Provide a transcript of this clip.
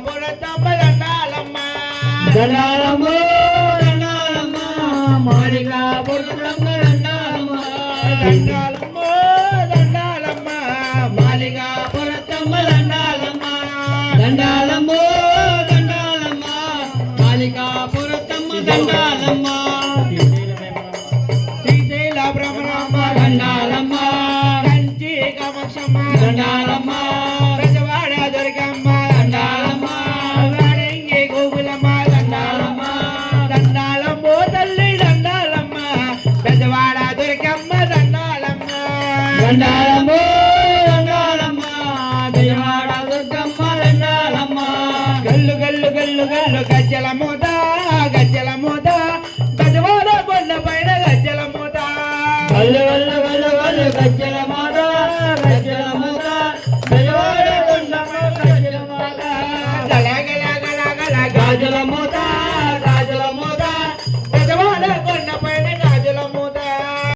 పురతమ్మ దండాలమ్మ దండాలమ్మ దండాలమ్మ మాలికా పురతమ్మ దండాలమ్మ దండాలమ్మ దండాలమ్మ మాలికా పురతమ్మ దండాలమ్మ దండాలమ్మ దండాలమ్మ మాలికా పురతమ్మ దండాలమ్మ శ్రీశైల భ్రమరమ్మ దండాలమ్మ కంచి కామాక్షమ్మ దండాలమ్మ బెజవాడ దుర్గమ్మ దండాలమ్మ వాడంగి గోకులమ్మ దండాలమ్మ దండాలమ్మ తల్లి దండాలమ్మ బెజవాడ దుర్గమ్మ దండాలమ్మ దండాలమ్మ దండాలమ్మ బెజవాడ దుర్గమ్మ దండాలమ్మ గల్లు గల్లు గల్లు గల్లు గజ్జల మూత గజ్జల మూత బెజవాడ కొండ పైన గజ్జల మూత గల్లు గల్లు గల్లు గల్లు గజ్జల మాత గజ్జల మాత బెజవాడ కొండమ్మ గజ్జల మాత గల గల గల గల గాజుల మాత